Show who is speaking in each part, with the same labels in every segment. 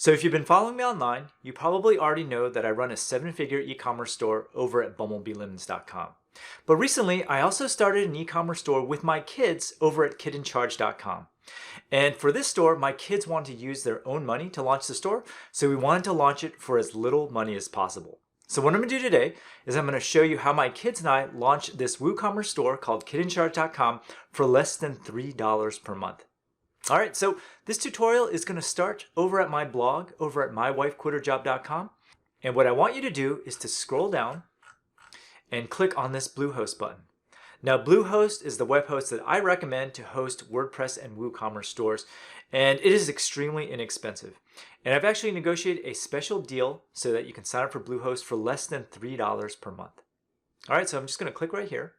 Speaker 1: So if you've been following me online, you probably already know that I run a 7-figure e-commerce store over at bumblebeelinens.com. But recently, I also started an e-commerce store with my kids over at kidincharge.com. And for this store, my kids wanted to use their own money to launch the store, so we wanted to launch it for as little money as possible. So what I'm going to do today is I'm going to show you how my kids and I launched this WooCommerce store called kidincharge.com for less than $3 per month. All right, so this tutorial is going to start over at my blog, over at mywifequitherjob.com. And what I want you to do is to scroll down and click on this Bluehost button. Now, Bluehost is the web host that I recommend to host WordPress and WooCommerce stores, and it is extremely inexpensive. And I've actually negotiated a special deal so that you can sign up for Bluehost for less than $3 per month. All right, so I'm just going to click right here,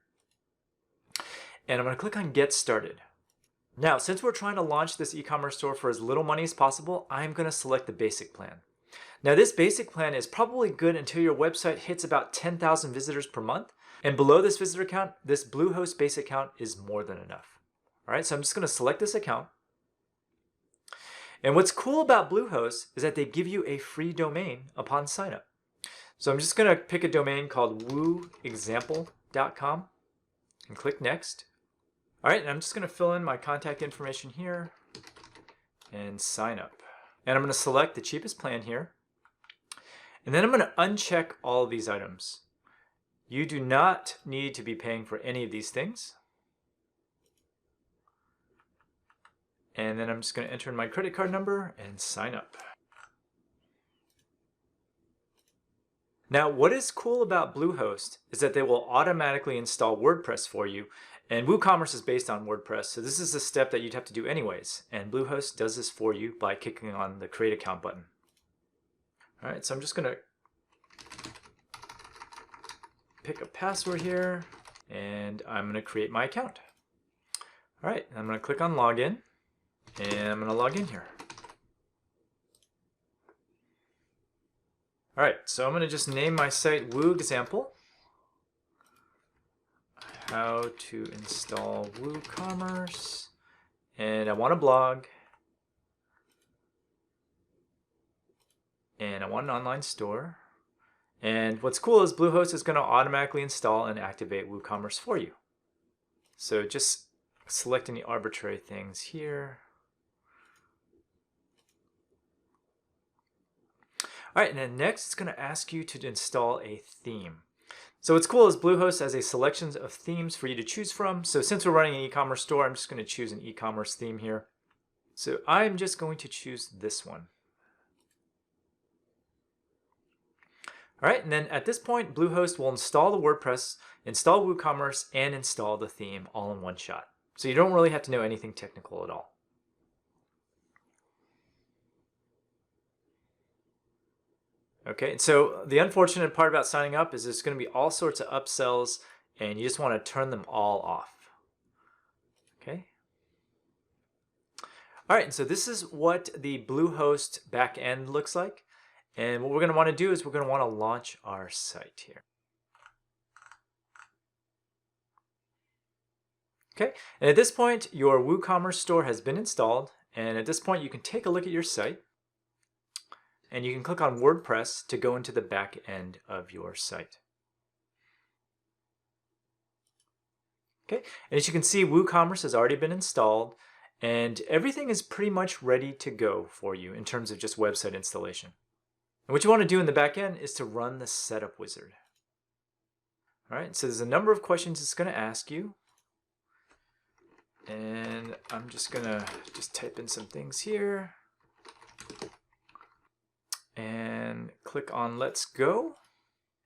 Speaker 1: and I'm going to click on Get Started. Now, since we're trying to launch this e-commerce store for as little money as possible, I'm going to select the basic plan. Now, this basic plan is probably good until your website hits about 10,000 visitors per month. And below this visitor count, this Bluehost basic account is more than enough. All right, so I'm just going to select this account. And what's cool about Bluehost is that they give you a free domain upon signup. So I'm just going to pick a domain called wooexample.com and click Next. All right, and I'm just going to fill in my contact information here and sign up. And I'm going to select the cheapest plan here. And then I'm going to uncheck all of these items. You do not need to be paying for any of these things. And then I'm just going to enter in my credit card number and sign up. Now, what is cool about Bluehost is that they will automatically install WordPress for you. And WooCommerce is based on WordPress, so this is a step that you'd have to do anyways. And Bluehost does this for you by clicking on the Create Account button. All right, so I'm just going to pick a password here, and I'm going to create my account. All right, I'm going to click on Login, and I'm going to log in here. All right, so I'm going to just name my site WooExample. How to install WooCommerce, and I want a blog, and I want an online store. And what's cool is Bluehost is going to automatically install and activate WooCommerce for you. So just select any arbitrary things here. All right, and then next it's going to ask you to install a theme. So what's cool is Bluehost has a selection of themes for you to choose from. So since we're running an e-commerce store, I'm just going to choose an e-commerce theme here. So I'm just going to choose this one. All right, and then at this point, Bluehost will install the WordPress, install WooCommerce, and install the theme all in one shot. So you don't really have to know anything technical at all. Okay, so the unfortunate part about signing up is there's going to be all sorts of upsells, and you just want to turn them all off. Okay. All right, and so this is what the Bluehost backend looks like. And what we're going to want to do is we're going to want to launch our site here. Okay, and at this point, your WooCommerce store has been installed. And at this point, you can take a look at your site. And you can click on WordPress to go into the back end of your site. Okay, and as you can see, WooCommerce has already been installed, and everything is pretty much ready to go for you in terms of just website installation. And what you want to do in the back end is to run the setup wizard. All right, so there's a number of questions it's going to ask you. And I'm just going to type in some things here. And click on Let's Go.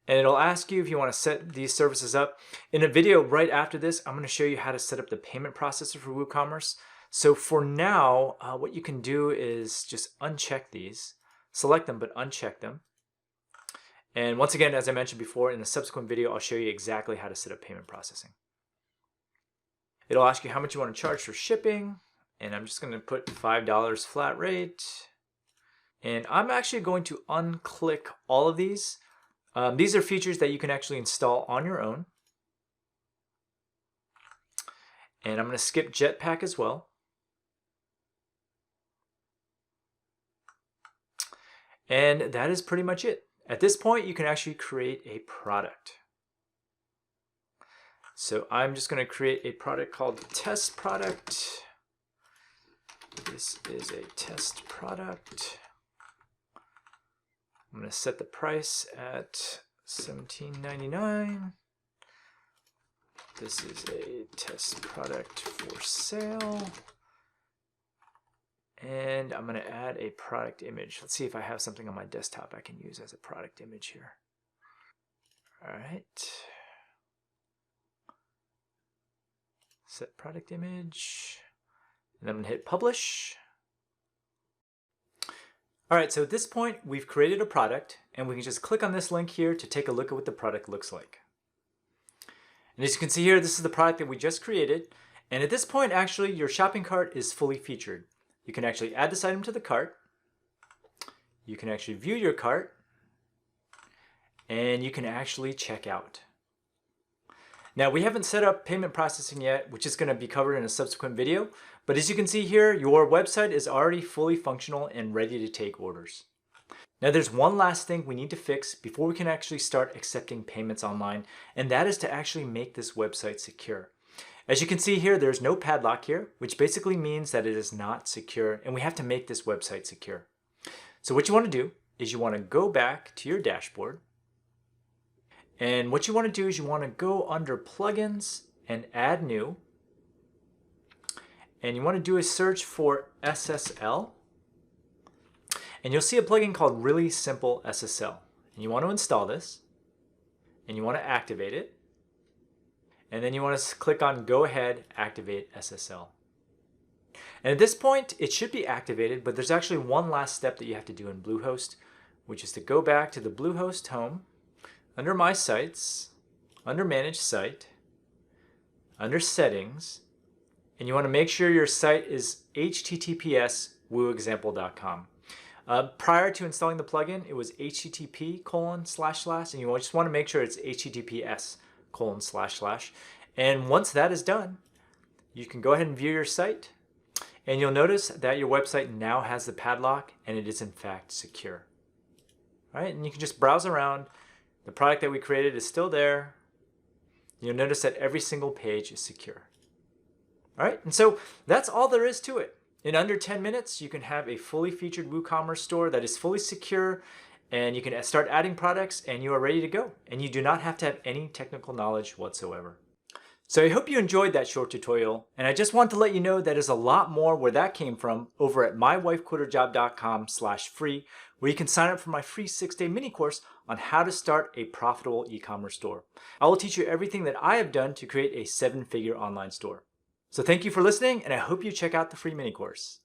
Speaker 1: And it'll ask you if you want to set these services up. In a video right after this, I'm going to show you how to set up the payment processor for WooCommerce. So for now, what you can do is just uncheck these. Select them, but uncheck them. And once again, as I mentioned before, in a subsequent video, I'll show you exactly how to set up payment processing. It'll ask you how much you want to charge for shipping. And I'm just going to put $5 flat rate. And I'm actually going to unclick all of these. These are features that you can actually install on your own. And I'm going to skip Jetpack as well. And that is pretty much it. At this point, you can actually create a product. So I'm just going to create a product called test product. This is a test product. I'm going to set the price at $17.99. This is a test product for sale. And I'm going to add a product image. Let's see if I have something on my desktop I can use as a product image here. All right. Set product image. And I'm going to hit publish. All right, so at this point, we've created a product, and we can just click on this link here to take a look at what the product looks like. And as you can see here, this is the product that we just created. And at this point, actually, your shopping cart is fully featured. You can actually add this item to the cart. You can actually view your cart. And you can actually check out. Now, we haven't set up payment processing yet, which is going to be covered in a subsequent video. But as you can see here, your website is already fully functional and ready to take orders. Now, there's one last thing we need to fix before we can actually start accepting payments online, and that is to actually make this website secure. As you can see here, there's no padlock here, which basically means that it is not secure, and we have to make this website secure. So what you want to do is you want to go back to your dashboard. And what you want to do is you want to go under plugins and add new. And you want to do a search for SSL. And you'll see a plugin called Really Simple SSL. And you want to install this. And you want to activate it. And then you want to click on Go Ahead, Activate SSL. And at this point, it should be activated, but there's actually one last step that you have to do in Bluehost, which is to go back to the Bluehost home, under My Sites, under Manage Site, under Settings, and you want to make sure your site is https wooexample.com. Prior to installing the plugin, it was http:// and you just want to make sure it's https://. And once that is done, you can go ahead and view your site, and you'll notice that your website now has the padlock and it is in fact secure. All right, and you can just browse around. The product that we created is still there. You'll notice that every single page is secure. All right, and so that's all there is to it. In under 10 minutes, you can have a fully featured WooCommerce store that is fully secure, and you can start adding products, and you are ready to go. And you do not have to have any technical knowledge whatsoever. So I hope you enjoyed that short tutorial, and I just want to let you know that there's a lot more where that came from over at mywifequitherjob.com/free, where you can sign up for my free 6-day mini course on how to start a profitable e-commerce store. I will teach you everything that I have done to create a 7-figure online store. So thank you for listening, and I hope you check out the free mini course.